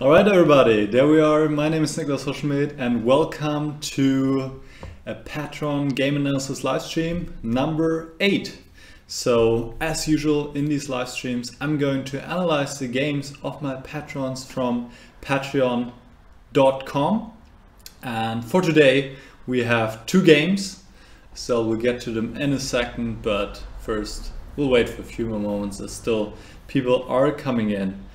Alright everybody, there we are. My name is niclas.huschenbeth and welcome to a Patron game analysis live stream number 8. So as usual in these live streams I'm going to analyze the games of my patrons from patreon.com, and for today we have 2 games, so we'll get to them in a second, but first we'll wait for a few more moments as still people are coming in.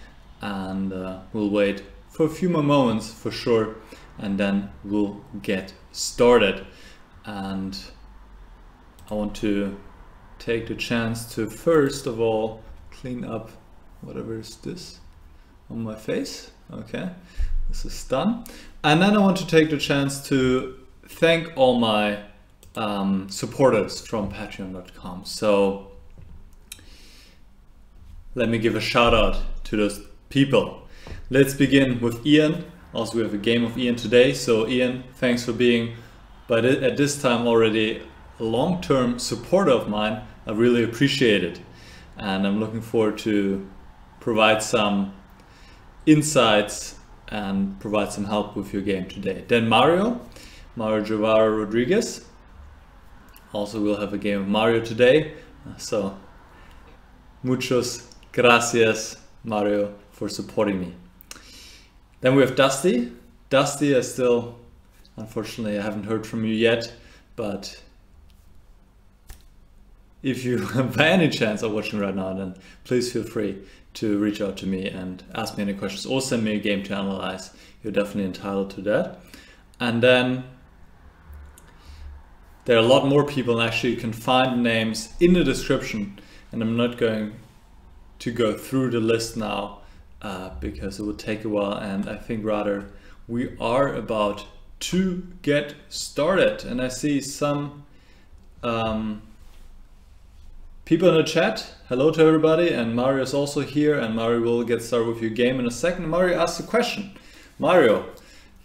And we'll wait for a few more moments for sure, and then we'll get started. And I want to take the chance to first of all clean up whatever is this on my face. Okay, this is done. And then I want to take the chance to thank all my supporters from patreon.com. So let me give a shout out to those people. Let's begin with Ian. Also, we have a game of Ian today. So Ian, thanks for being, but at this time already, a long-term supporter of mine. I really appreciate it. And I'm looking forward to provide some insights and provide some help with your game today. Then Mario Javaro Rodriguez. Also, we'll have a game of Mario today. So muchos gracias, Mario, for supporting me. Then we have Dusty. Dusty, unfortunately I haven't heard from you yet, but if you by any chance are watching right now, then please feel free to reach out to me and ask me any questions or send me a game to analyze. You're definitely entitled to that. And then there are a lot more people, and actually you can find names in the description, and I'm not going to go through the list now because it would take a while, and I think rather we are about to get started. And I see some people in the chat. Hello to everybody, and Mario is also here, and Mario will get started with your game in a second. Mario asked a question. Mario,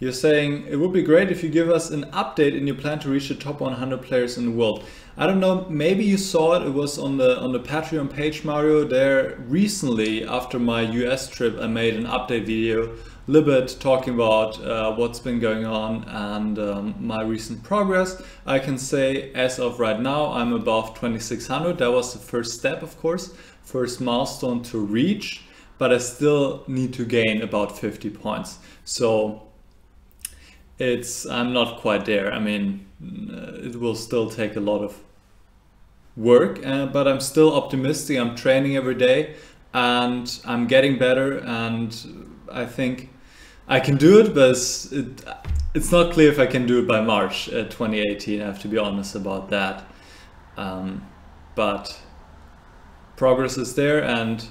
you're saying it would be great if you give us an update in your plan to reach the top 100 players in the world. I don't know, maybe you saw it, it was on the Patreon page, Mario. There recently, after my US trip, I made an update video, a little bit talking about what's been going on and my recent progress. I can say as of right now, I'm above 2600. That was the first step, of course, first milestone to reach, but I still need to gain about 50 points. So I'm not quite there. I mean, it will still take a lot of work, but I'm still optimistic. I'm training every day and I'm getting better, and I think I can do it, but it's not clear if I can do it by March 2018. I have to be honest about that. But progress is there, and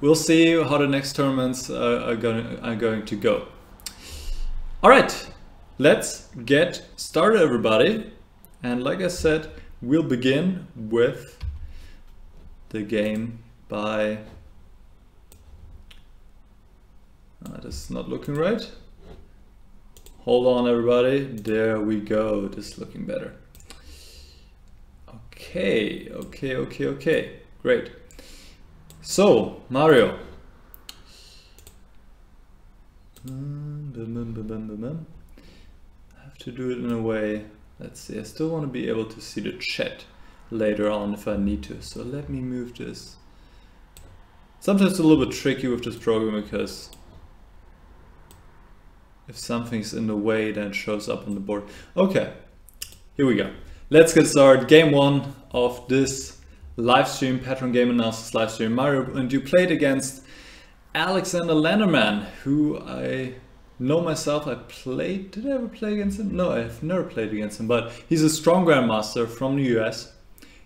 we'll see how the next tournaments are going to go. All right, let's get started, everybody. And like I said, we'll begin with the game by... this is not looking right. Hold on, everybody. There we go. This is looking better. Okay. Great. So, Mario. I have to do it in a way. Let's see, I still want to be able to see the chat later on if I need to. So let me move this. Sometimes it's a little bit tricky with this program because if something's in the way, then it shows up on the board. Okay, here we go. Let's get started. Game 1 of this live stream, Patron Game Analysis live stream. Mario, and you played against Alexander Landerman, who I know myself. Did I ever play against him? No, I've never played against him, but he's a strong grandmaster from the US.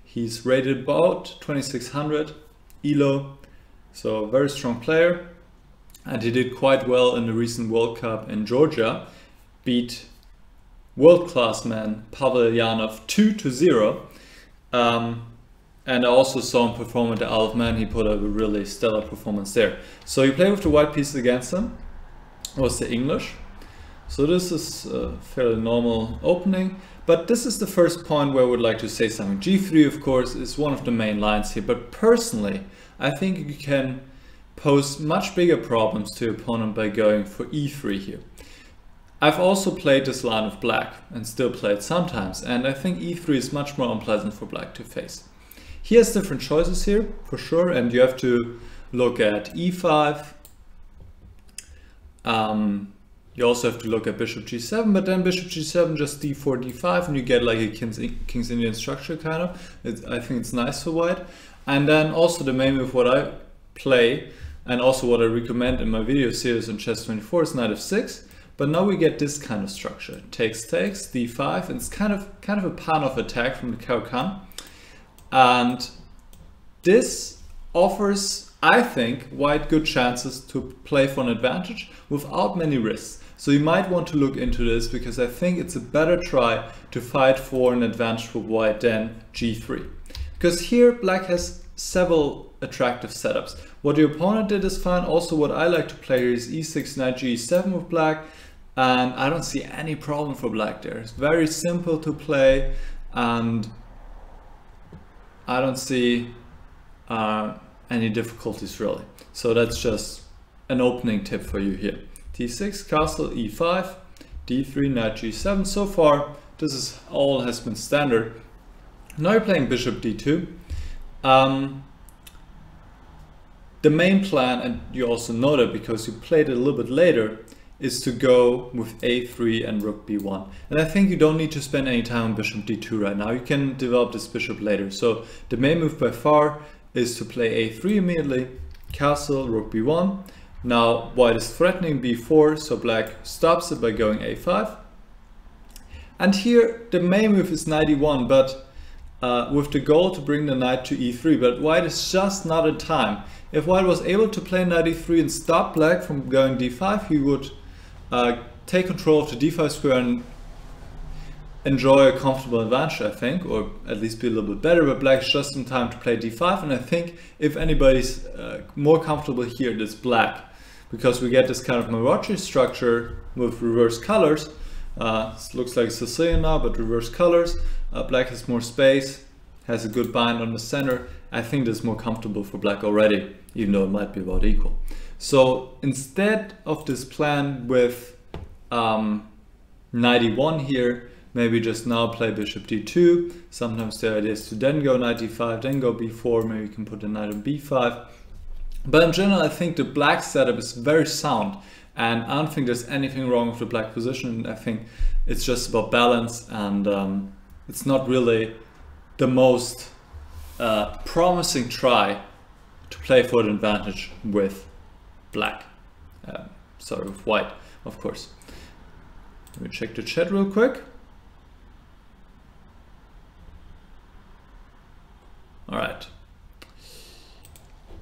He's rated about 2600 ELO, so a very strong player, and he did quite well in the recent World Cup in Georgia. Beat world-class man Pavel Yanov 2-0. And I also saw him perform at the Isle of Man. He put up a really stellar performance there. So you play with the white pieces against him. It was the English. So this is a fairly normal opening. But this is the first point where I would like to say something. G3, of course, is one of the main lines here. But personally, I think you can pose much bigger problems to your opponent by going for e3 here. I've also played this line of black and still play it sometimes, and I think e3 is much more unpleasant for black to face. He has different choices here for sure, and you have to look at e5. You also have to look at bishop g7, but then bishop g7 just d4, d5, and you get like a King's Indian structure kind of. I think it's nice for white. And then also the main move what I play, and also what I recommend in my video series on chess24 is knight f6. But now we get this kind of structure. Takes, d5, and it's kind of a pan of attack from the Caro-Kann. And this offers, I think, white good chances to play for an advantage without many risks. So you might want to look into this, because I think it's a better try to fight for an advantage for white than g3. Because here black has several attractive setups. What your opponent did is fine. Also what I like to play here is e6, knight g7 with black. And I don't see any problem for black there. It's very simple to play, and I don't see any difficulties really. So that's just an opening tip for you here. d6, castle, e5, d3, knight g7. So far, this is all has been standard. Now you're playing bishop d2. The main plan, and you also know that because you played it a little bit later, is to go with a3 and rook b1. And I think you don't need to spend any time on bishop d2 right now. You can develop this bishop later. So the main move by far is to play a3 immediately, castle, rook b1. Now white is threatening b4, so black stops it by going a5. And here the main move is knight e1, but with the goal to bring the knight to e3, but white is just not in time. If white was able to play knight e3 and stop black from going d5, he would take control of the d5 square and enjoy a comfortable advantage, I think, or at least be a little bit better, but black's just in time to play d5, and I think if anybody's more comfortable here, it is black, because we get this kind of Maroczy structure with reverse colors. It looks like Sicilian now, but reverse colors. Black has more space, has a good bind on the center. I think this is more comfortable for black already, even though it might be about equal. So instead of this plan with knight e1 here, maybe just now play bishop d2. Sometimes the idea is to then go knight d5, then go b4, maybe you can put the knight on b5. But in general, I think the black setup is very sound, and I don't think there's anything wrong with the black position. I think it's just about balance, and it's not really the most promising try to play for an advantage with black. Sorry, with white, of course. Let me check the chat real quick. All right,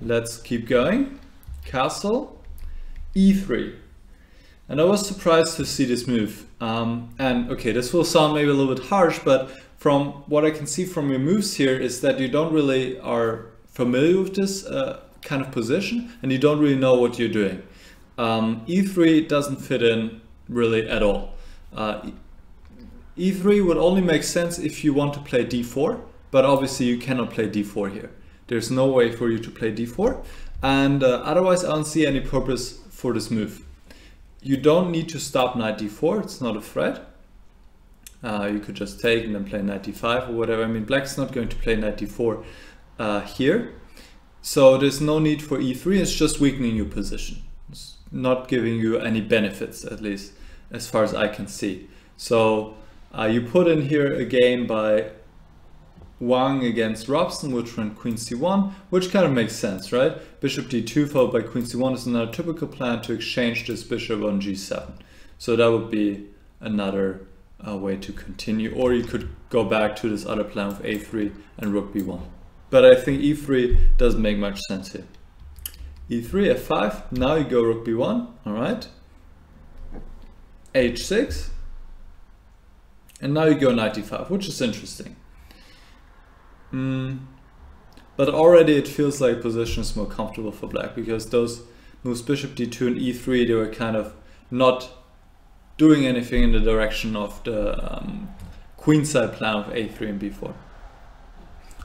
let's keep going. Castle, e3. And I was surprised to see this move. And okay, this will sound maybe a little bit harsh, but from what I can see from your moves here is that you don't really are familiar with this kind of position, and you don't really know what you're doing. E3 doesn't fit in really at all. E3 would only make sense if you want to play d4, but obviously you cannot play d4 here. There's no way for you to play d4, and otherwise I don't see any purpose for this move. You don't need to stop knight d4, it's not a threat. You could just take and then play knight d5 or whatever. I mean, black's not going to play knight d4 here. So there's no need for e3, it's just weakening your position. It's not giving you any benefits, at least as far as I can see. So you put in here a game by Wang against Robson, which went queen c1, which kind of makes sense, right? Bishop d2 followed by queen c1 is another typical plan to exchange this bishop on g7. So that would be another way to continue, or you could go back to this other plan with a3 and rook b1. But I think e3 doesn't make much sense here. e3, f5, now you go rook b1, all right. h6, and now you go knight d5, which is interesting. But already it feels like position is more comfortable for black, because those moves bishop d2 and e3, they were kind of not doing anything in the direction of the queenside plan of a3 and b4.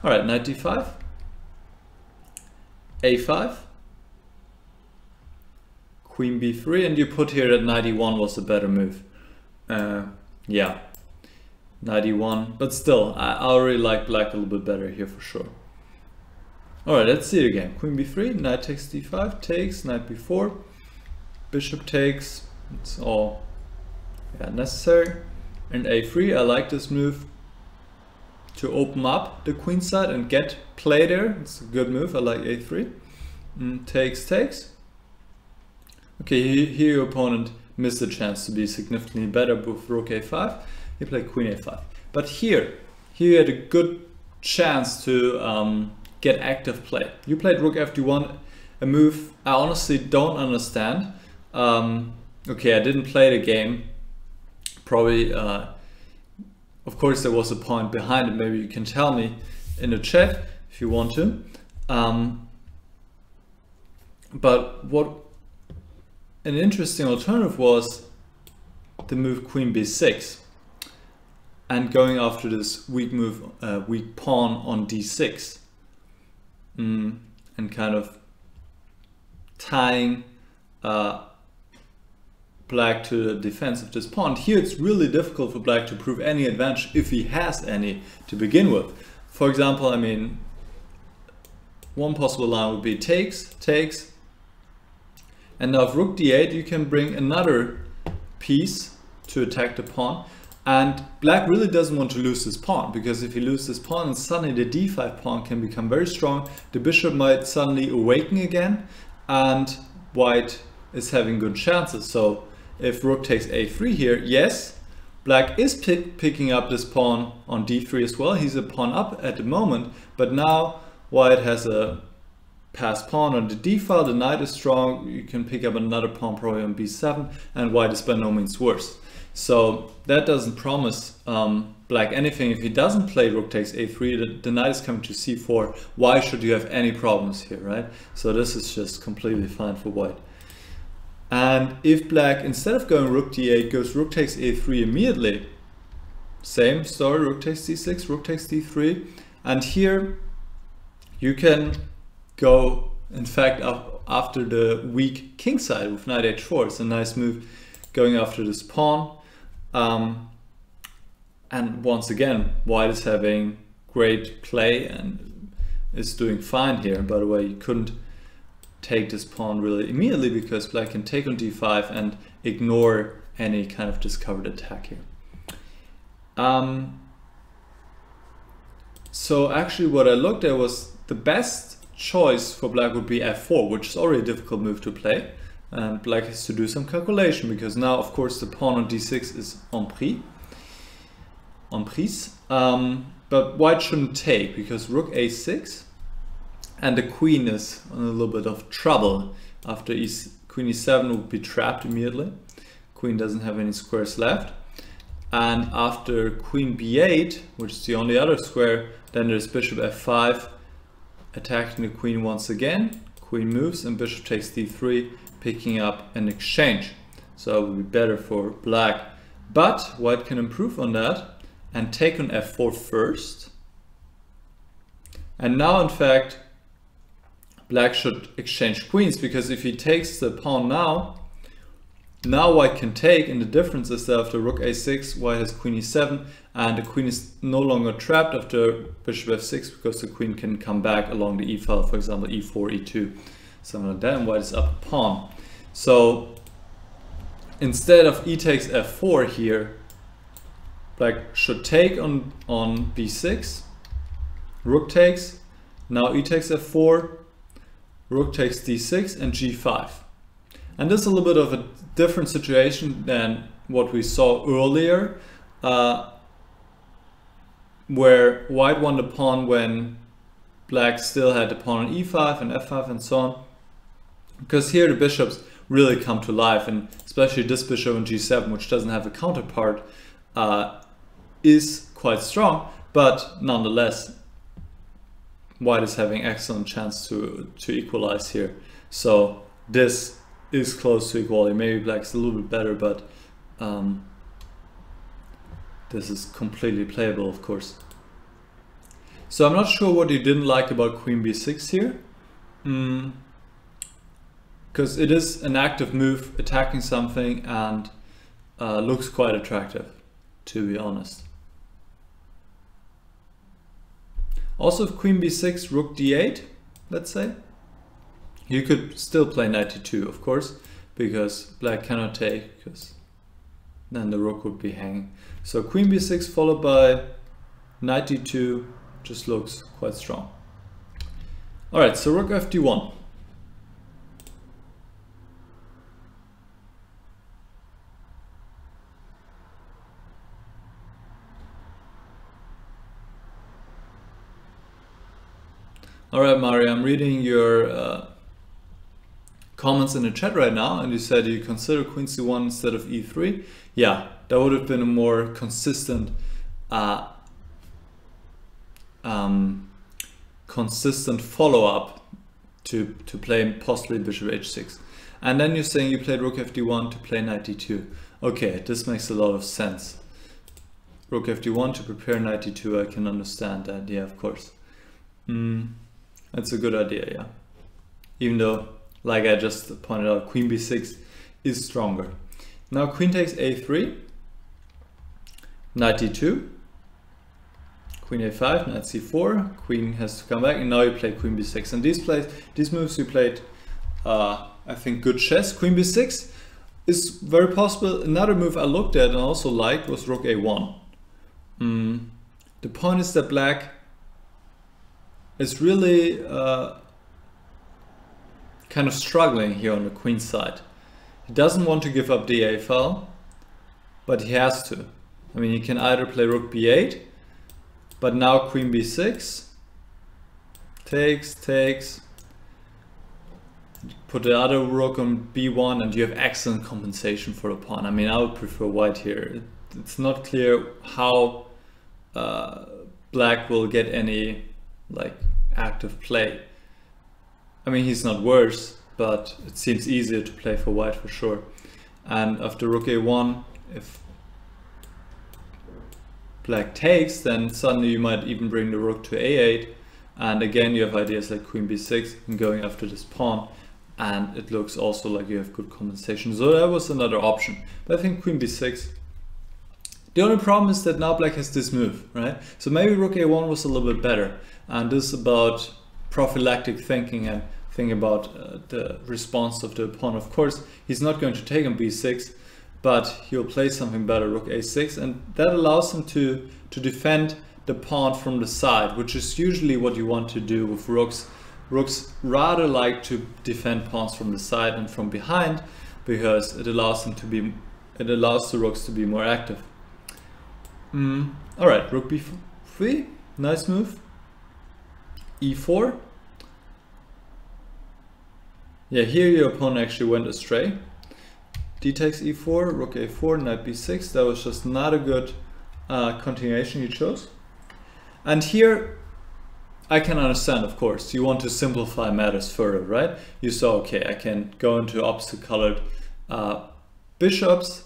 All right, knight d5, a5, queen b3, and you put here that knight e1 was a better move. Yeah, knight e1, but still, I already like black a little bit better here for sure. Alright, let's see it again. Queen b3, knight takes d5, takes, knight b4, bishop takes, it's all necessary. And a3, I like this move to open up the queen side and get play there. It's a good move, I like a3. Takes, takes. Okay, here your opponent missed a chance to be significantly better with rook a5. He played queen a5. But here you had a good chance to get active play. You played rook fd1, a move I honestly don't understand. Okay, I didn't play the game. Probably, of course there was a point behind it. Maybe you can tell me in the chat if you want to. But what an interesting alternative was the move queen b6 and going after this weak move, weak pawn on d6, and kind of tying black to the defense of this pawn. Here it's really difficult for black to prove any advantage if he has any to begin with. For example, I mean, one possible line would be takes, takes, and now if rook d8 you can bring another piece to attack the pawn, and black really doesn't want to lose this pawn, because if he loses this pawn and suddenly the d5 pawn can become very strong, the bishop might suddenly awaken again and white is having good chances. So if rook takes a3 here, yes, black is picking up this pawn on d3 as well. He's a pawn up at the moment, but now white has a passed pawn on the d file. The knight is strong. You can pick up another pawn probably on b7, and white is by no means worse. So that doesn't promise black anything. If he doesn't play rook takes a3, the knight is coming to c4. Why should you have any problems here, right? So this is just completely fine for white. And if black, instead of going rook d8, goes rook takes a3 immediately, same story, rook takes d6, rook takes d3, and here you can go, in fact, after the weak king side with knight h4. It's a nice move going after this pawn. And once again, white is having great play and is doing fine here. By the way, you couldn't take this pawn really immediately because black can take on d5 and ignore any kind of discovered attack here. So actually what I looked at was the best choice for black would be f4, which is already a difficult move to play. And black has to do some calculation because now, of course, the pawn on d6 is en prise. But white shouldn't take because rook a6 and the queen is in a little bit of trouble. After queen e7 would be trapped immediately. Queen doesn't have any squares left. And after queen b8, which is the only other square, then there's bishop f5 attacking the queen once again. Queen moves and bishop takes d3, picking up an exchange. So it would be better for black. But white can improve on that and take on f4 first. And now, in fact, black should exchange queens, because if he takes the pawn now white can take, and the difference is that after rook a6, white has queen e7, and the queen is no longer trapped after bishop f6 because the queen can come back along the e file, for example e4, e2, something like that, and white is up a pawn. So instead of e takes f4 here, black should take on b6, rook takes, now e takes f4, rook takes d6 and g5. And this is a little bit of a different situation than what we saw earlier, where white won the pawn when black still had the pawn on e5 and f5 and so on. Because here the bishops really come to life, and especially this bishop on g7, which doesn't have a counterpart, is quite strong, but nonetheless white is having excellent chance to equalize here. So this is close to equality. Maybe black's a little bit better, but this is completely playable, of course. So I'm not sure what you didn't like about queen b6 here. because it is an active move attacking something and looks quite attractive, to be honest. Also, if queen b6, rook d8, let's say, you could still play knight d2, of course, because black cannot take, because then the rook would be hanging. So queen b6 followed by knight d2 just looks quite strong. All right, so rook fd1. All right, Mario, I'm reading your comments in the chat right now, and you said you consider queen c1 instead of e3. Yeah, that would have been a more consistent follow-up to play possibly bishop h6. And then you're saying you played rook fd1 to play knight d2. Okay, this makes a lot of sense. Rook fd1 to prepare knight d2, I can understand that, yeah, of course. That's a good idea, yeah. Even though, like I just pointed out, queen b6 is stronger. Now queen takes a3, knight d2, queen a5, knight c4, queen has to come back, and now you play queen b6. And these moves you played, I think, good chess. Queen b6 is very possible. Another move I looked at and also liked was rook a1. The point is that black is really kind of struggling here on the queen side. He doesn't want to give up the a file, but he has to. I mean, he can either play rook b8, but now queen b6, takes, put the other rook on b1, and you have excellent compensation for the pawn. I mean, I would prefer white here. It's not clear how black will get any like active play. I mean, he's not worse, but it seems easier to play for white for sure. And after rook a1, if black takes, then suddenly you might even bring the rook to a8, and again you have ideas like queen b6 and going after this pawn, and it looks also like you have good compensation. So that was another option, but I think queen b6. The only problem is that now black has this move, right? So maybe rook a1 was a little bit better, and this is about prophylactic thinking and thinking about the response of the pawn. Of course, he's not going to take on b6, but he'll play something better, rook a6, and that allows him to defend the pawn from the side, which is usually what you want to do with rooks. Rooks rather like to defend pawns from the side and from behind, because it allows them to be, it allows the rooks to be more active. All right, rook b3, nice move. e4. Yeah, here your opponent actually went astray. D takes e4, rook a4, knight b6. That was just not a good continuation you chose. And here I can understand, of course, you want to simplify matters further, right? You saw, okay, I can go into opposite colored bishops,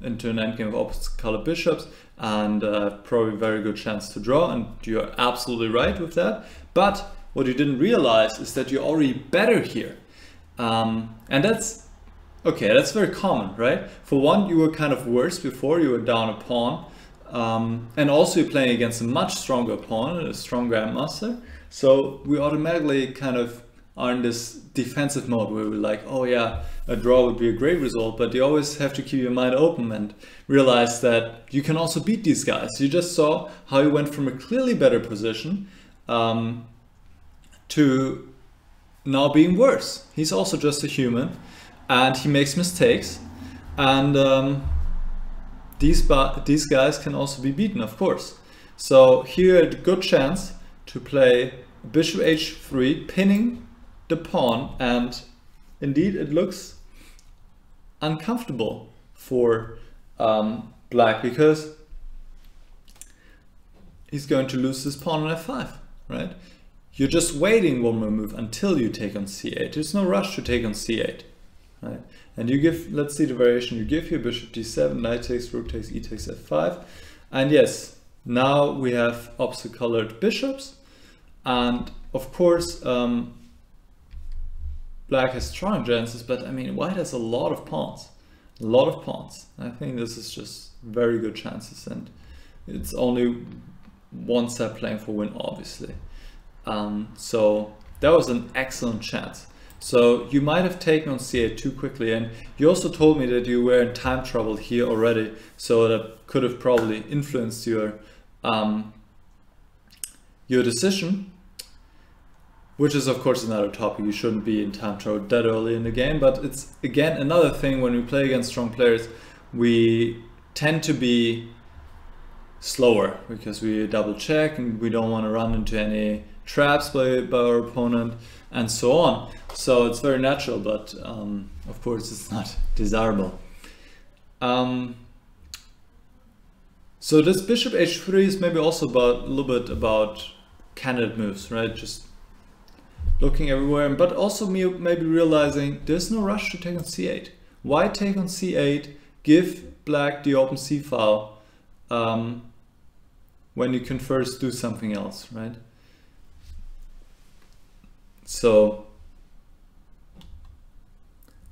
into an endgame of opposite colored bishops, and probably a very good chance to draw, and you're absolutely right with that. But what you didn't realize is that you're already better here. And that's okay, that's very common, right? For one, you were kind of worse before, you were down a pawn, and also you're playing against a much stronger opponent, a strong grandmaster. So we automatically kind of are in this defensive mode where we're like, oh yeah, a draw would be a great result, but you always have to keep your mind open and realize that you can also beat these guys. You just saw how he went from a clearly better position to now being worse. He's also just a human, and he makes mistakes, and these guys can also be beaten, of course. So here a good chance to play bishop h3, pinning the pawn, and indeed it looks uncomfortable for black, because he's going to lose this pawn on f5, right? You're just waiting one more move until you take on c8. There's no rush to take on c8, right? And you give, let's see the variation you give here, bishop d7, knight takes, rook takes, e takes f5. And yes, now we have opposite colored bishops. And of course, black has strong chances, but I mean, white has a lot of pawns. A lot of pawns. I think this is just very good chances, and it's only one set playing for win, obviously. So that was an excellent chance. So you might have taken on c8 too quickly, and you also told me that you were in time trouble here already, so that could have probably influenced your decision, which is of course another topic. You shouldn't be in time trouble that early in the game, but it's again another thing when we play against strong players, we tend to be slower because we double check and we don't want to run into any traps by our opponent and so on. So it's very natural, but of course it's not desirable. So this bishop h3 is maybe also a little bit about candidate moves, right? Just looking everywhere, but also maybe realizing there's no rush to take on c8. Why take on c8, give black the open c file when you can first do something else, right? So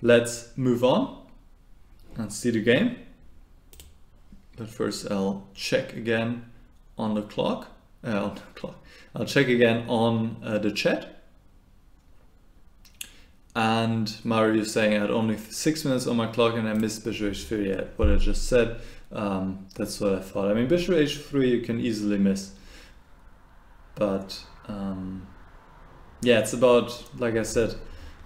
let's move on and see the game. But first I'll check again on the clock. I'll check again on the chat. And Mario is saying I had only 6 minutes on my clock and I missed bishop h3. Yeah, what I just said. That's what I thought. I mean, bishop h3 you can easily miss. But yeah, it's about, like I said,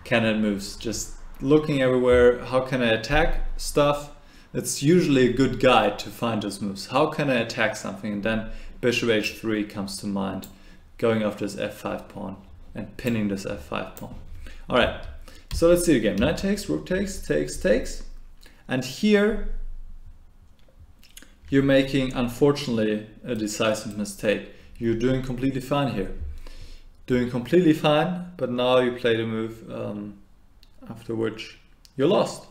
candidate moves. Just looking everywhere. How can I attack stuff? It's usually a good guide to find those moves. How can I attack something? And then bishop h3 comes to mind. Going after this f5 pawn and pinning this f5 pawn. All right, so let's see the game. Knight takes, rook takes, takes. And here you're making, unfortunately, a decisive mistake. You're doing completely fine here. Doing completely fine, but now you play the move after which you're lost.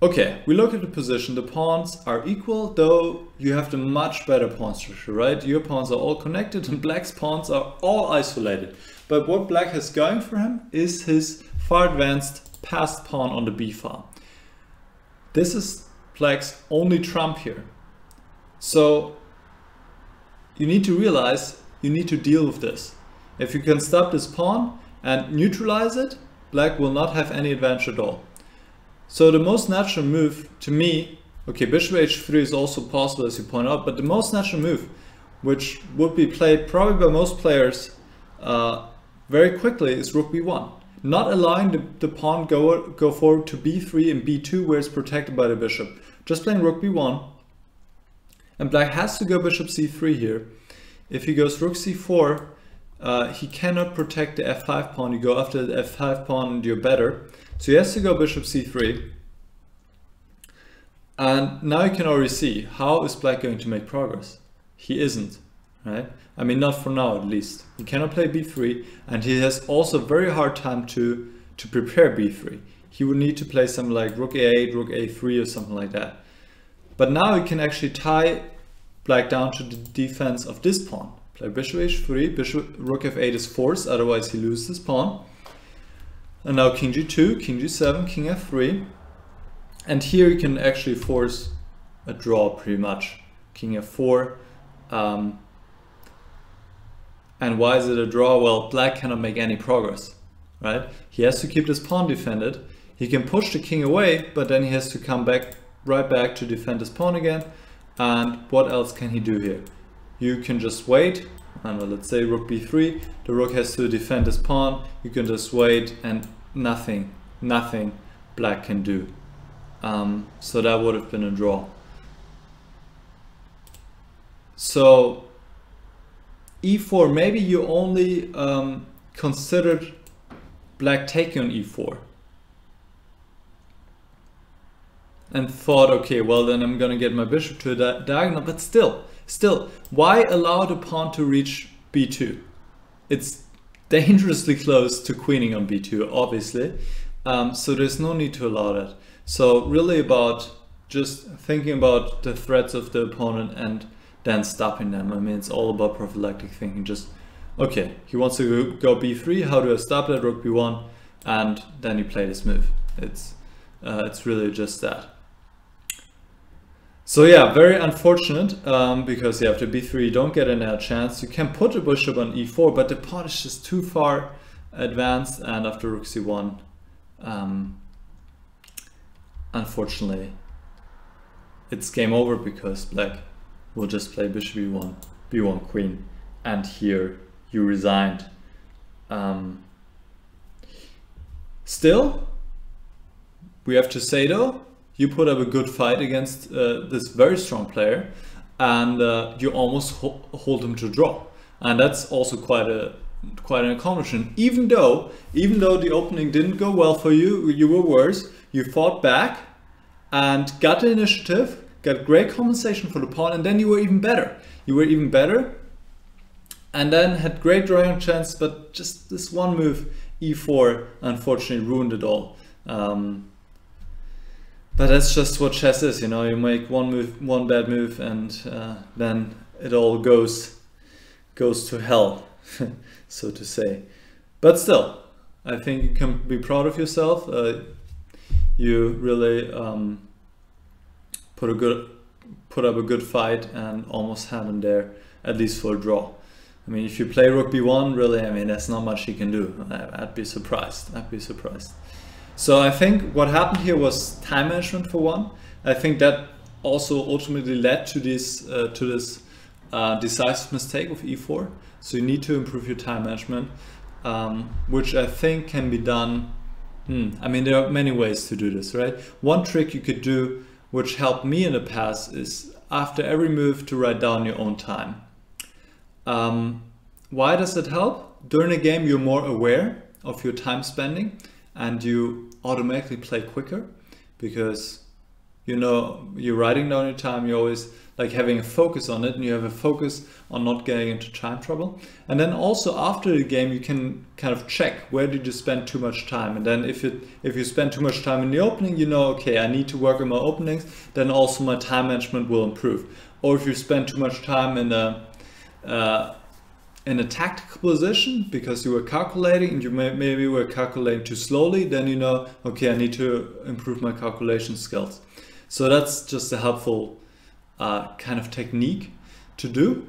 Okay, we look at the position. The pawns are equal, though you have the much better pawn structure, right? Your pawns are all connected and black's pawns are all isolated. But what black has going for him is his far advanced passed pawn on the b file. This is black's only trump here. So you need to realize you need to deal with this. If you can stop this pawn and neutralize it, black will not have any advantage at all. So the most natural move to me, okay, bishop h3 is also possible as you point out, but the most natural move, which would be played probably by most players very quickly, is rook b1. Not allowing the pawn go forward to b3 and b2 where it's protected by the bishop. Just playing rook b1. And black has to go bishop c3 here. If he goes rook c4, he cannot protect the f5 pawn. You go after the f5 pawn and you're better. So he has to go bishop c3. And now you can already see, how is black going to make progress? He isn't, right? I mean, not for now at least. He cannot play b3, and he has also a very hard time to prepare b3. He would need to play something like rook a8, rook a3 or something like that. But now he can actually tie black down to the defense of this pawn. Play bishop h3, rook f8 is forced, otherwise he loses this pawn. And now king g2, king g7, king f3. And here you can actually force a draw pretty much. King f4. And why is it a draw? Well, black cannot make any progress, right? He has to keep this pawn defended. He can push the king away, but then he has to come back, right back to defend his pawn again. And what else can he do here? You can just wait, and let's say rook b3, the rook has to defend his pawn, you can just wait and nothing black can do. So that would have been a draw. So e4, maybe you only considered black taking on e4 and thought, okay, well then I'm gonna get my bishop to a diagonal, but still, why allow the pawn to reach b2? It's dangerously close to queening on b2, obviously, so there's no need to allow that. So really about just thinking about the threats of the opponent and then stopping them. I mean, it's all about prophylactic thinking. Just, okay, he wants to go b3, how do I stop that? Rook b1, and then you play this move. It's really just that. So yeah, very unfortunate, because yeah, after b3 you don't get another chance. You can put a bishop on e4, but the pawn is just too far advanced, and after rook c1, unfortunately, it's game over, because black will just play bishop e1, b1 queen, and here you resigned. Still, we have to say though, you put up a good fight against this very strong player, and you almost hold him to draw, and that's also quite an accomplishment. Even though the opening didn't go well for you, you were worse. You fought back and got the initiative, got great compensation for the pawn, and then you were even better. And then had great drawing chance, but just this one move, e4, unfortunately ruined it all. But that's just what chess is, you know. You make one bad move, and then it all goes to hell, so to say. But still, I think you can be proud of yourself. You really put up a good fight and almost had him there, at least for a draw. I mean, if you play rook b1, really, I mean, there's not much he can do. I'd be surprised. So I think what happened here was time management for one. I think that also ultimately led to this decisive mistake of e4. So you need to improve your time management, which I think can be done. I mean, there are many ways to do this, right? One trick you could do, which helped me in the past, is after every move to write down your own time. Why does it help? During a game, you're more aware of your time spending, and you automatically play quicker, because you know you're writing down your time. You're always like having a focus on it, and you have a focus on not getting into time trouble. And then also after the game, you can kind of check where did you spend too much time. And then if you spend too much time in the opening, you know, okay, I need to work on my openings. Then also my time management will improve. Or if you spend too much time in a tactical position because you were calculating, and you maybe were calculating too slowly, then you know, okay, I need to improve my calculation skills. So that's just a helpful kind of technique to do,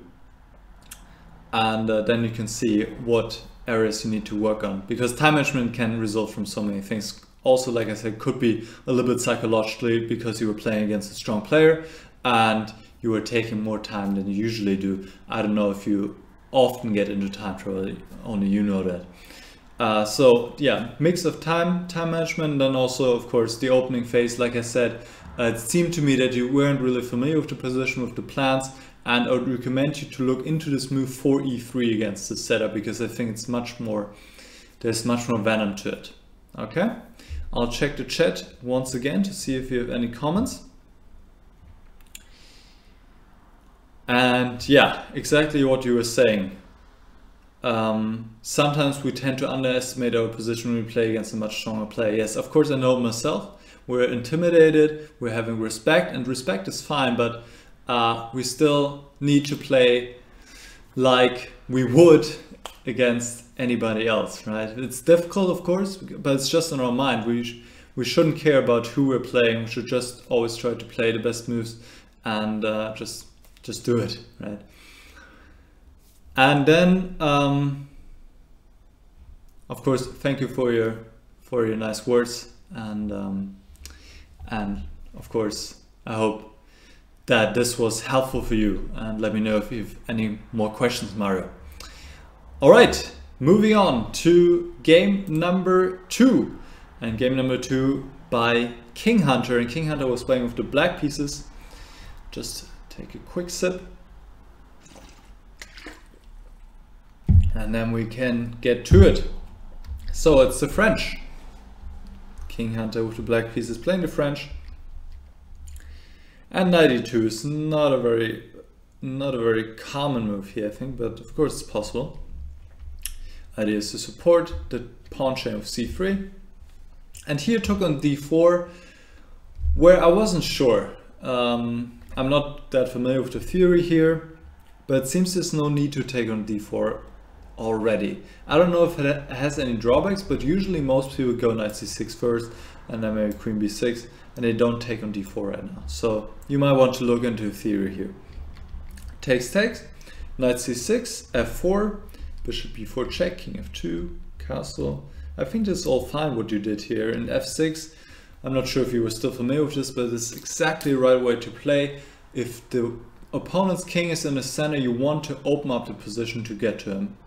and then you can see what areas you need to work on, because time management can result from so many things. Also, like I said, could be a little bit psychologically, because you were playing against a strong player and you were taking more time than you usually do. I don't know if you often get into time trouble, only you know that. So yeah, mix of time management, and then also of course the opening phase. Like I said, it seemed to me that you weren't really familiar with the position, with the plans, and I would recommend you to look into this move 4e3 against this setup, because I think it's there's much more venom to it. Okay, I'll check the chat once again to see if you have any comments. And yeah, exactly what you were saying. Sometimes we tend to underestimate our position when we play against a much stronger player. Yes, of course, I know myself. We're intimidated, we're having respect, and respect is fine, but we still need to play like we would against anybody else, right? It's difficult, of course, but it's just in our mind. We shouldn't care about who we're playing. We should just always try to play the best moves, and just do it, right? And then, of course, thank you for your nice words, and of course, I hope that this was helpful for you, and let me know if you have any more questions, Mario. All right, moving on to game number 2, and game number 2 by King Hunter, and King Hunter was playing with the black pieces. Just take a quick sip, and then we can get to it. So it's the French. King Hunter with the black pieces playing the French. And knight e2 is not a very common move here, I think, but of course it's possible. Idea is to support the pawn chain of c3. And here took on d4, where I wasn't sure. I'm not that familiar with the theory here, but it seems there's no need to take on d4 already. I don't know if it has any drawbacks, but usually most people go knight c6 first and then maybe queen b6, and they don't take on d4 right now. So you might want to look into theory here. Takes, knight c6, f4, bishop b4 check, king f2, castle. I think this is all fine what you did here. In f6, I'm not sure if you were still familiar with this, but it's exactly the right way to play. If the opponent's king is in the center, you want to open up the position to get to him.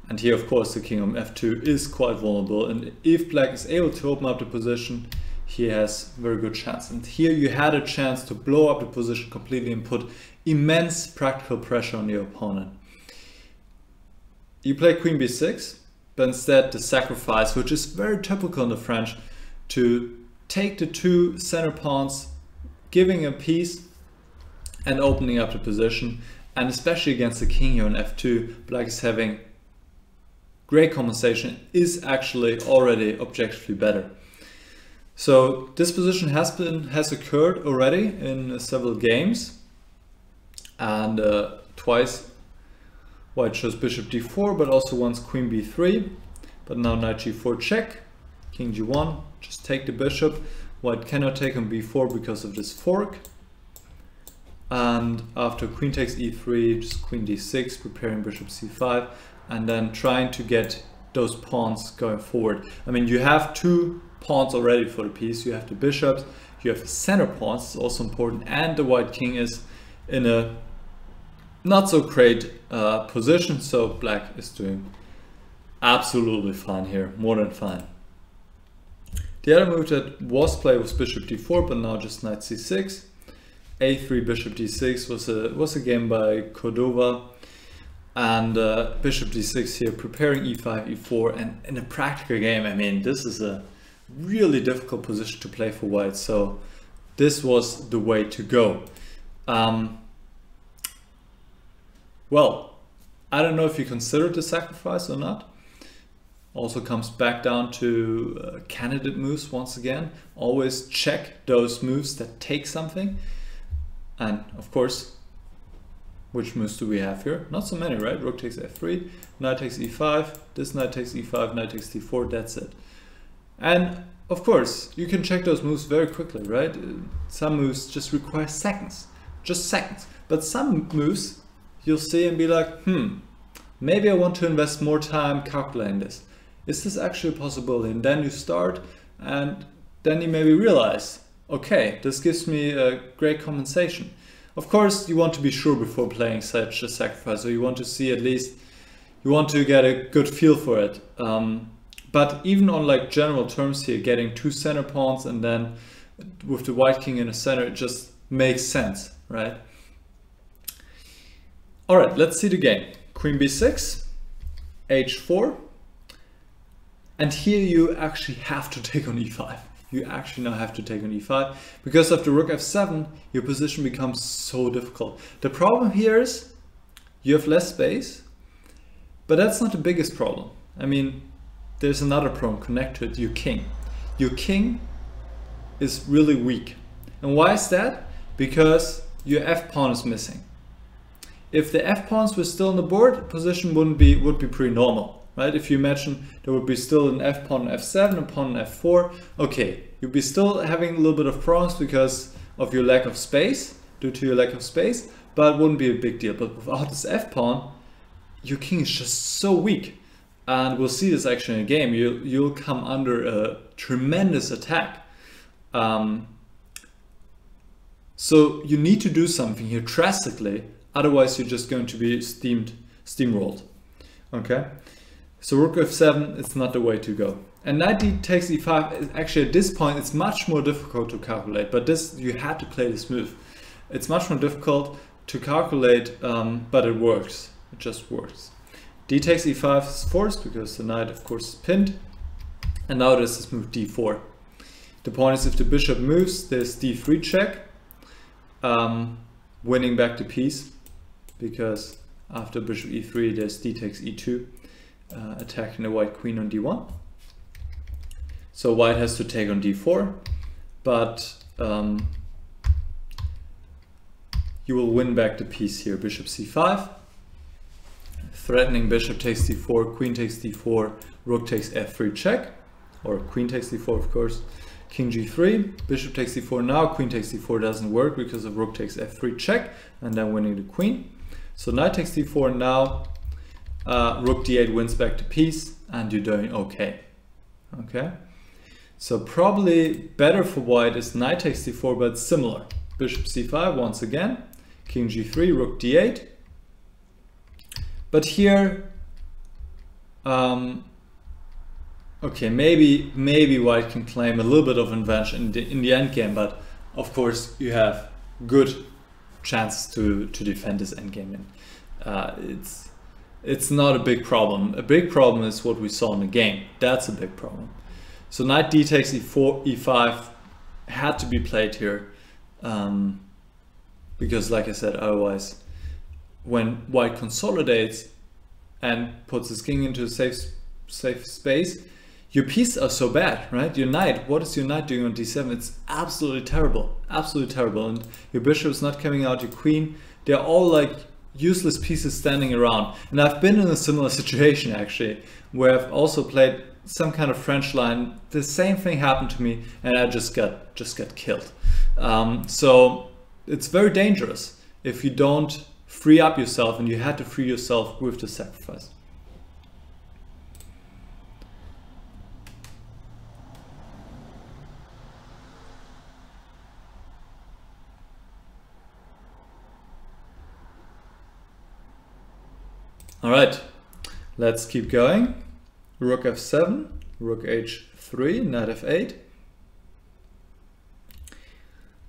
And here, of course, the king on f2 is quite vulnerable. And if black is able to open up the position, he has a very good chance. And here you had a chance to blow up the position completely and put immense practical pressure on your opponent. You play queen b6, but instead the sacrifice, which is very typical in the French, to take the two center pawns, giving a piece and opening up the position. And especially against the king here on f2, black is having great compensation, is actually already objectively better. So this position has occurred already in several games, and twice white chose bishop d4, but also once queen b3. But now knight g4 check, king g1, just take the bishop. White cannot take on b4 because of this fork. And after queen takes e3, just queen d6, preparing bishop c5, and then trying to get those pawns going forward. I mean, you have two pawns already for the piece. You have the bishops, you have the center pawns, it's also important, and the white king is in a not so great position, so black is doing absolutely fine here, more than fine. The other move that was played was bishop d4, but now just knight c6. a3 bishop d6 was a game by Cordova, and bishop d6 here, preparing e5, e4, and in a practical game, I mean, this is a really difficult position to play for white, so this was the way to go. Well, I don't know if you considered the sacrifice or not. Also comes back down to candidate moves once again. Always check those moves that take something. And of course, which moves do we have here? Not so many, right? Rook takes f3, knight takes e5, this knight takes e5, knight takes d4, that's it. And of course, you can check those moves very quickly, right? Some moves just require seconds, just seconds. But some moves you'll see and be like, maybe I want to invest more time calculating this. Is this actually a possibility? And then you start, and then you maybe realize, okay, this gives me a great compensation. Of course, you want to be sure before playing such a sacrifice, so you want to see at least, you want to get a good feel for it. But even on like general terms here, getting two center pawns and then with the white king in the center, it just makes sense, right? All right, let's see the game. Queen b6, h4, and here you actually have to take on e5. You actually now have to take on e5. Because of the rook f7, your position becomes so difficult. The problem here is you have less space, but that's not the biggest problem. I mean, there's another problem connected, your king. Your king is really weak. And why is that? Because your f-pawn is missing. If the f-pawns were still on the board, position would be pretty normal, right? If you imagine there would be still an f-pawn on f7, a pawn on f4, okay, you'd be still having a little bit of problems because of your lack of space, due to your lack of space, but it wouldn't be a big deal. But without this f-pawn, your king is just so weak. And we'll see this actually in a game. You'll come under a tremendous attack. So you need to do something here drastically. Otherwise, you're just going to be steamrolled. Okay, so rook f7 is not the way to go. And knight d takes e5. Actually, at this point, it's much more difficult to calculate. But this, you had to play this move. It's much more difficult to calculate, but it works. It just works. D takes e5 is forced because the knight, of course, is pinned. And now there's this move d4. The point is, if the bishop moves, there's d3 check, winning back the piece. Because after bishop e3, there's d takes e2, attacking the white queen on d1. So white has to take on d4, but you will win back the piece here. Bishop c5, threatening bishop takes d4, queen takes d4, rook takes f3 check, or queen takes d4 of course, king g3, bishop takes d4 now, queen takes d4 doesn't work because of rook takes f3 check, and then winning the queen. So knight takes d4 now, rook d8 wins back to peace, and you're doing okay. Okay, so probably better for white is knight takes d4, but similar. Bishop c5 once again, king g3, rook d8. But here, okay, maybe white can claim a little bit of advantage in the endgame, but of course you have good chances to defend this endgame. And it's not a big problem. A big problem is what we saw in the game. That's a big problem. So knight d takes e4, e5 had to be played here, because like I said, otherwise when white consolidates and puts his king into a safe space, your pieces are so bad, right? Your knight, what is your knight doing on d7? It's absolutely terrible, and your bishop is not coming out, your queen, they're all like useless pieces standing around. And I've been in a similar situation actually, where I've also played some kind of French line. The same thing happened to me, and I just got killed. So it's very dangerous if you don't free up yourself, and you had to free yourself with the sacrifice. All right, let's keep going. Rook f7, rook h3, knight f8,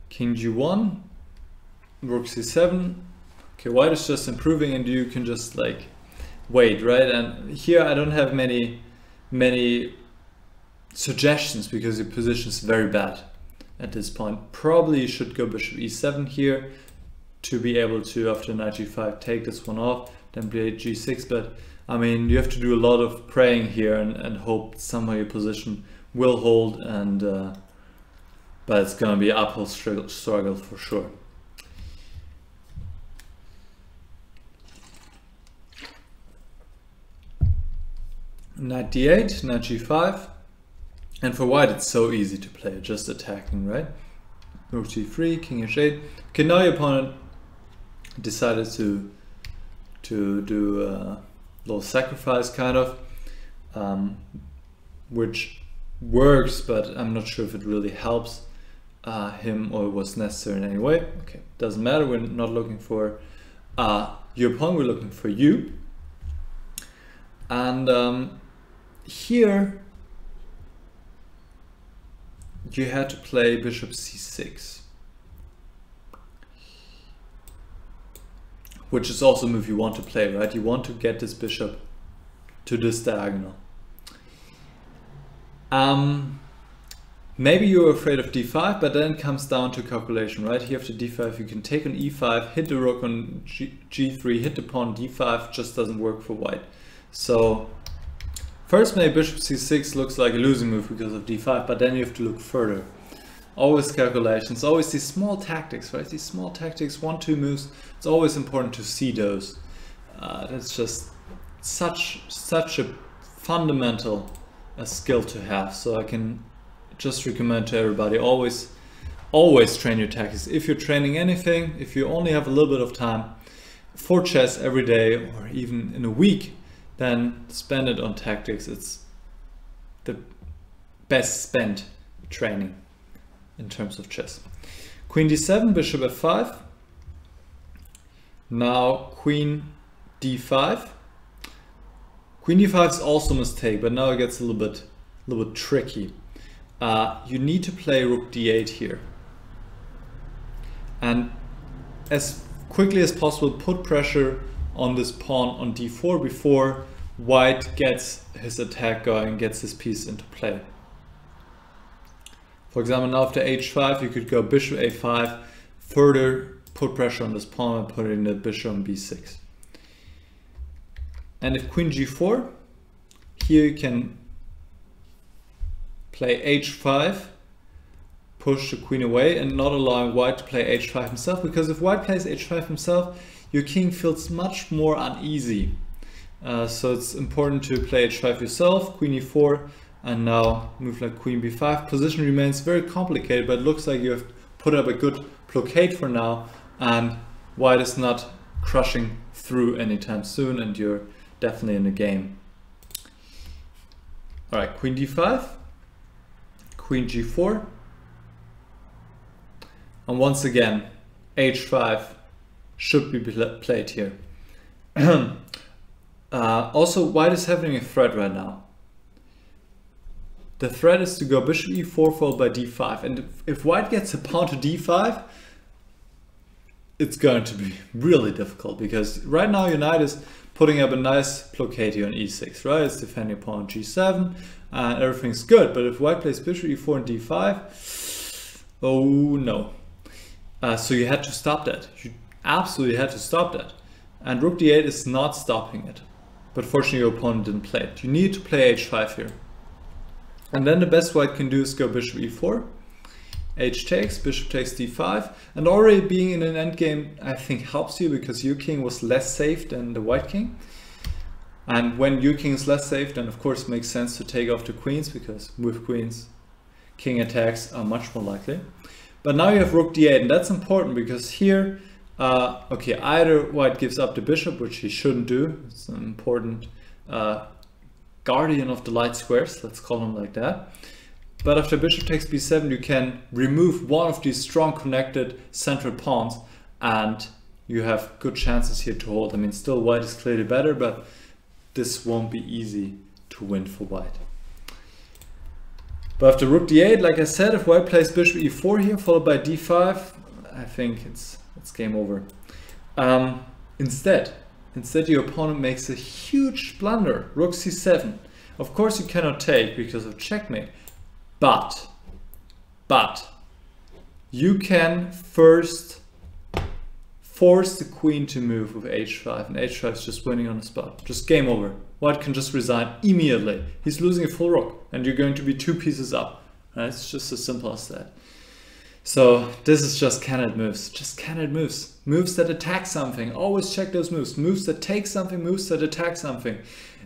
king g1, rook c7. Okay, white is just improving, and you can just like wait, right? And here I don't have many suggestions because your position is very bad at this point. Probably you should go bishop e7 here to be able to, after knight g5, take this one off, then play g6. But I mean, you have to do a lot of praying here and hope somehow your position will hold, and but it's gonna be an uphill struggle for sure. Knight d8, knight g5, and for white it's so easy to play, just attacking, right? Rook g3, king h8. Okay, now your opponent decided to do a little sacrifice kind of, which works, but I'm not sure if it really helps him or was necessary in any way. Okay, doesn't matter, we're not looking for your opponent, we're looking for you. And here you had to play bishop c6, which is also a move you want to play, right? You want to get this bishop to this diagonal. Maybe you're afraid of d5, but then it comes down to calculation, right? Here after d5 you can take on e5, hit the rook on g3, hit the pawn on d5, just doesn't work for white. So first maybe bishop c6 looks like a losing move because of d5, but then you have to look further. Always calculations, always these small tactics, right? These small tactics, 1-2 moves, it's always important to see those. That's just such a fundamental skill to have. So I can just recommend to everybody, always train your tactics. If you're training anything, if you only have a little bit of time for chess every day or even in a week, then spend it on tactics. It's the best spent training in terms of chess. Queen d7, bishop f5. Now queen d5. Queen d5 is also a mistake, but now it gets a little bit tricky. You need to play rook d8 here, and as quickly as possible put pressure on this pawn on d4 before white gets his attack going, gets his piece into play. For example, now after h5 you could go bishop a5, further put pressure on this pawn and put in the bishop on b6. And if queen g4, here you can play h5, push the queen away and not allowing white to play h5 himself, because if white plays h5 himself, your king feels much more uneasy So it's important to play h5 yourself, queen e4, and now move like queen b5. Position remains very complicated, but it looks like you have put up a good blockade for now, and white is not crushing through anytime soon, and you're definitely in the game. All right, queen d5, queen g4, and once again, h5 should be played here. Also, white is having a threat right now. The threat is to go bishop e4 followed by d5, and if white gets a pawn to d5, it's going to be really difficult, because right now your knight is putting up a nice blockade here on e6, right? It's defending pawn on g7, and everything's good. But if white plays bishop e4 and d5, oh no. So you had to stop that. You absolutely had to stop that. And rook d8 is not stopping it. But fortunately your opponent didn't play it. You need to play h5 here. And then the best white can do is go bishop e4. H takes, bishop takes d5, and already being in an endgame I think helps you, because your king was less safe than the white king. And when your king is less safe, then of course it makes sense to take off the queens, because with queens king attacks are much more likely. But now you have rook d8, and that's important, because here okay, either white gives up the bishop, which he shouldn't do. It's an important guardian of the light squares, let's call him like that. But after bishop takes b7, you can remove one of these strong connected central pawns, and you have good chances here to hold. I mean, still white is clearly better, but this won't be easy to win for white. But after rook d8, like I said, if white plays bishop e4 here, followed by d5, I think it's game over. Instead your opponent makes a huge blunder, rook c7. Of course you cannot take because of checkmate. But you can first force the queen to move with h5, and h5 is just winning on the spot. Just game over. White can just resign immediately. He's losing a full rook, and you're going to be 2 pieces up. Right? It's just as simple as that. So this is just candidate moves. Just candidate moves. Moves that attack something. Always check those moves. Moves that take something, moves that attack something.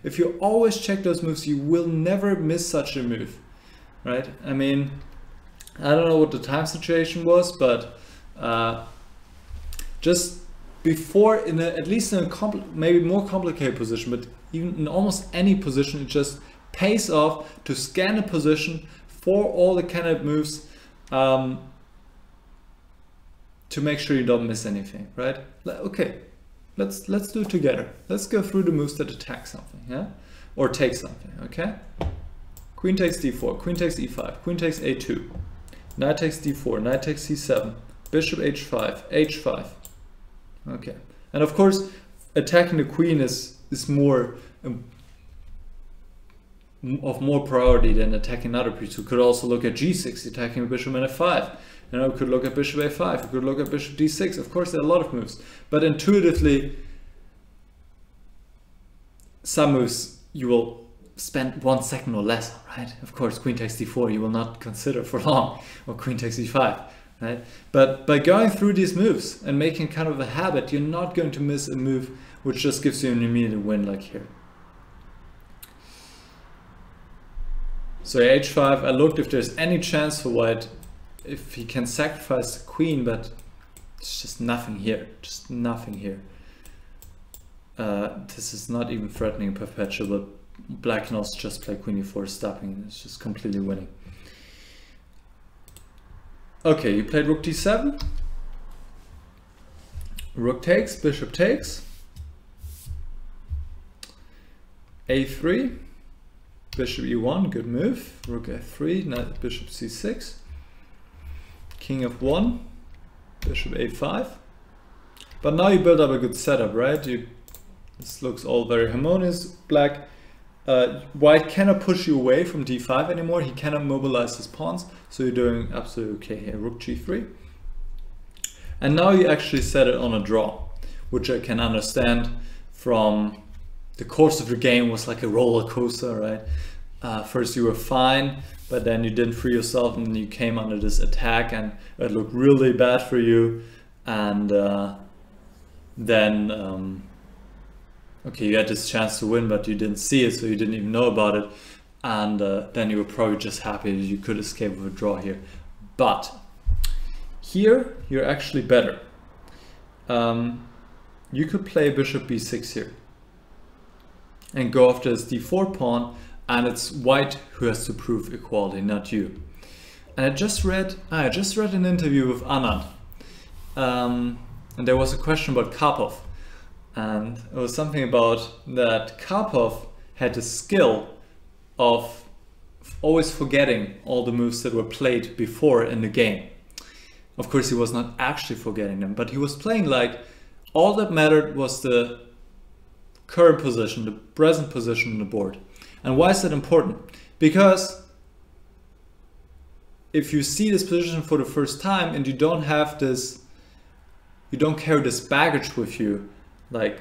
If you always check those moves, you will never miss such a move. Right? I mean, I don't know what the time situation was, but just before, at least in a maybe more complicated position, but even in almost any position, it just pays off to scan a position for all the candidate moves, to make sure you don't miss anything, right? Okay, let's do it together. Let's go through the moves that attack something, yeah, or take something. Okay. Queen takes d4, queen takes e5, queen takes a2, knight takes d4, knight takes c7, bishop h5, h5. Okay, and of course attacking the queen is more of more priority than attacking another piece. You could also look at g6, attacking the bishop and f5. You know, we could look at bishop a5, we could look at bishop d6. Of course there are a lot of moves, but intuitively some moves you will spend 1 second or less, right? Of course, queen takes d4 you will not consider for long, or queen takes e5, right? But by going through these moves and making kind of a habit, you're not going to miss a move which just gives you an immediate win, like here. So h5, I looked if there's any chance for white, if he can sacrifice the queen, but it's just nothing here, just nothing here. This is not even threatening perpetual, but black can also just play queen e4 stopping. It's just completely winning. Okay, you played rook d7. Rook takes, bishop takes. a3. Bishop e1, good move. Rook f3, knight bishop c6. King f1, bishop a5. But now you build up a good setup, right? This looks all very harmonious. Black, white cannot push you away from d5 anymore. He cannot mobilize his pawns, so you're doing absolutely okay here. Rook g3. And now you actually set it on a draw, which I can understand from the course of the game was like a roller coaster, right? First you were fine, but then you didn't free yourself and you came under this attack and it looked really bad for you. And then okay, you had this chance to win, but you didn't see it, so you didn't even know about it. And then you were probably just happy that you could escape with a draw here. But here, you're actually better. You could play bishop b6 here and go after this d4 pawn, and it's white who has to prove equality, not you. And I just read an interview with Anand, and there was a question about Karpov, and it was something about that Karpov had the skill of always forgetting all the moves that were played before in the game. Of course, he was not actually forgetting them, but he was playing like all that mattered was the current position, the present position on the board. And why is that important? Because if you see this position for the first time and you don't have this, you don't carry this baggage with you, like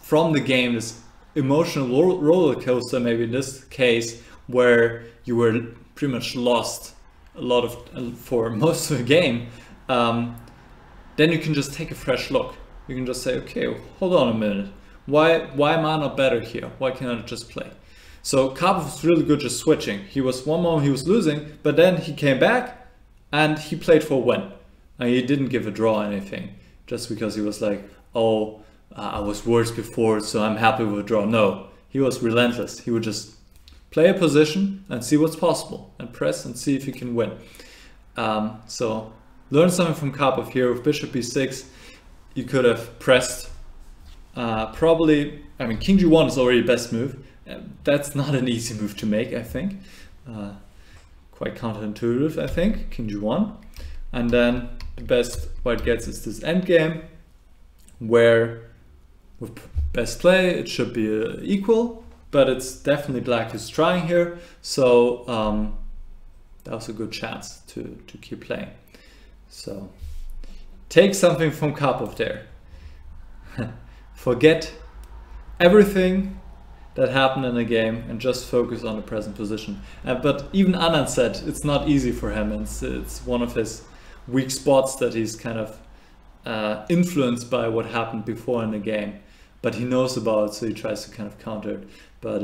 from the game, this emotional roller coaster, maybe in this case, where you were pretty much lost a lot of for most of the game, then you can just take a fresh look. You can just say, okay, hold on a minute. Why am I not better here? Why can't I just play? So Karpov was really good just switching. He was one moment he was losing, but then he came back and he played for a win. And he didn't give a draw or anything just because he was like, oh, I was worse before, so I'm happy with a draw. No, he was relentless. He would just play a position and see what's possible and press and see if he can win. So learn something from Karpov here with bishop b6. You could have pressed probably, I mean, king g1 is already the best move. That's not an easy move to make, I think. Quite counterintuitive, I think, king g1. And then the best white gets is this endgame, where with best play it should be equal, but it's definitely black who's trying here. So that was a good chance to keep playing. So take something from Karpov there. Forget everything that happened in the game and just focus on the present position. But even Anand said it's not easy for him, and it's one of his weak spots that he's kind of influenced by what happened before in the game. But he knows about it, so he tries to kind of counter it. But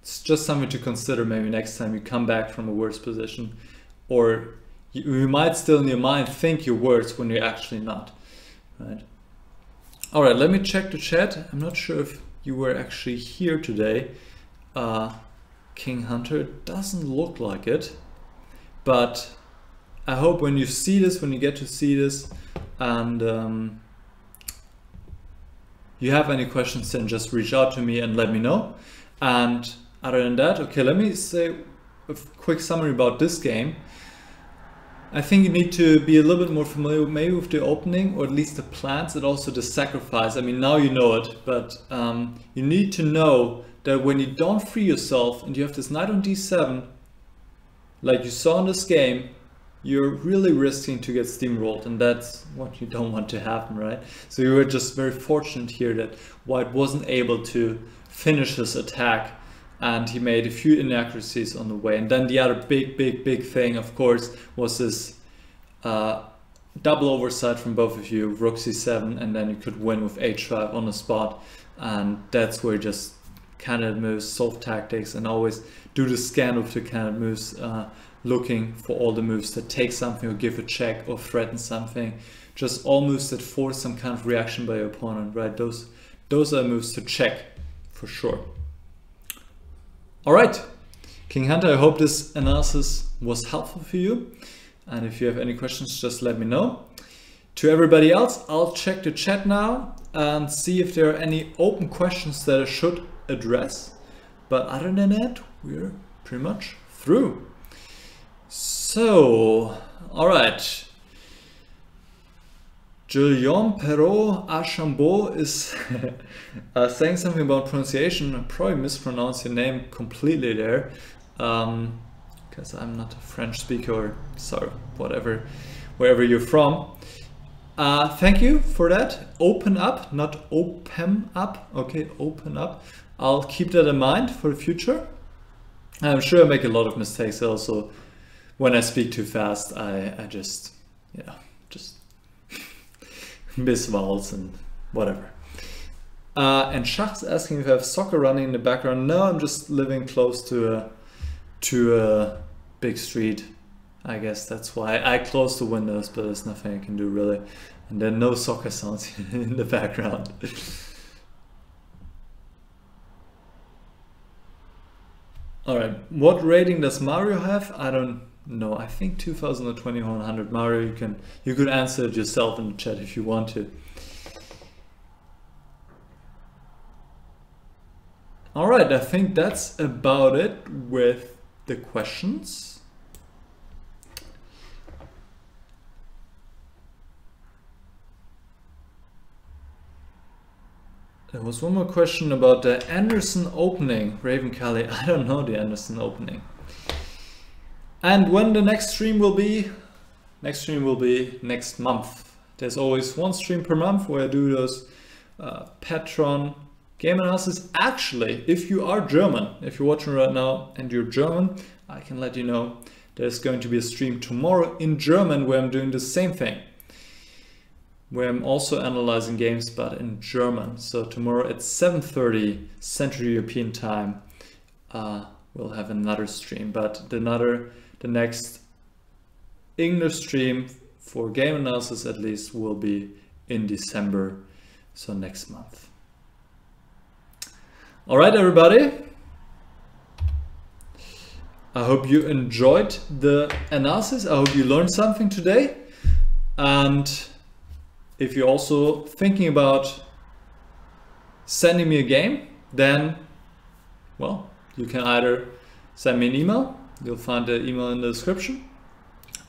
it's just something to consider maybe next time you come back from a worse position. Or you might still in your mind think you're worse when you're actually not. Right? All right, let me check the chat. I'm not sure if you were actually here today. King Hunter, it doesn't look like it. But I hope when you see this, when you get to see this, and you have any questions, then just reach out to me and let me know. And other than that, okay, let me say a quick summary about this game. I think you need to be a little bit more familiar maybe with the opening, or at least the plans, and also the sacrifice. I mean, now you know it, but you need to know that when you don't free yourself and you have this knight on d7, like you saw in this game, you're really risking to get steamrolled, and that's what you don't want to happen, right? So you were just very fortunate here that white wasn't able to finish his attack, and he made a few inaccuracies on the way. And then the other big thing, of course, was this double oversight from both of you, rook c7, and then you could win with h5 on the spot. And that's where you just candidate moves, solve tactics, and always do the scan of the candidate moves, looking for all the moves that take something or give a check or threaten something. Just all moves that force some kind of reaction by your opponent, right? Those are moves to check for sure. All right, King Hunter, I hope this analysis was helpful for you. And if you have any questions, just let me know. To everybody else, I'll check the chat now and see if there are any open questions that I should address. But other than that, we're pretty much through. So, all right. Guillaume Perrault Archambault is saying something about pronunciation. I probably mispronounced your name completely there, because I'm not a French speaker, or sorry, whatever, wherever you're from. Thank you for that. Open up, not open up. Okay, open up. I'll keep that in mind for the future. I'm sure I make a lot of mistakes also. When I speak too fast, I just, you know, just miss vowels and whatever. And Schach's asking if I have soccer running in the background. No, I'm just living close to a big street. I guess that's why I close the windows, but there's nothing I can do really. And there are no soccer sounds in the background. Alright, what rating does Mario have? I don't know. I think 2000 or 2100 Mario. You could answer it yourself in the chat if you want to. Alright, I think that's about it with the questions. There was one more question about the Anderson opening. Raven Kelly, I don't know the Anderson opening. And when the next stream will be? Next stream will be next month. There's always one stream per month where I do those Patron game analysis. Actually, if you are German, if you're watching right now and you're German, I can let you know there's going to be a stream tomorrow in German where I'm doing the same thing, where I'm also analyzing games but in German. So tomorrow at 7:30 Central European time we'll have another stream, but the next English stream for game analysis at least will be in December, so next month. All right, everybody. I hope you enjoyed the analysis. I hope you learned something today. And if you're also thinking about sending me a game, then, well, you can either send me an email. You'll find the email in the description.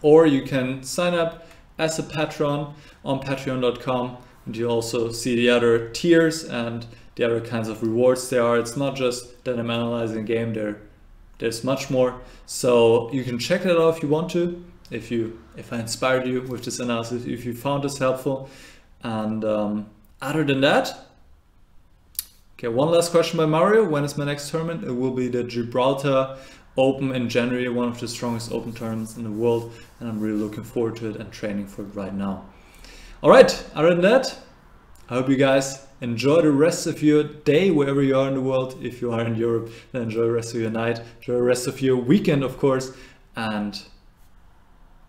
Or you can sign up as a patron on patreon.com, and you also see the other tiers and the other kinds of rewards there are. It's not just that I'm analyzing a game, there's much more. So you can check that out if you want to, if I inspired you with this analysis, if you found this helpful. And other than that, okay, one last question by Mario. When is my next tournament? It will be the Gibraltar Open in January, one of the strongest open tournaments in the world, and I'm really looking forward to it and training for it right now. All right, other than that, I hope you guys enjoy the rest of your day wherever you are in the world. If you are in Europe, then enjoy the rest of your night, enjoy the rest of your weekend, of course, and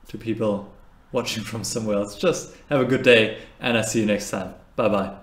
to people watching from somewhere else, just have a good day, and I'll see you next time. Bye bye.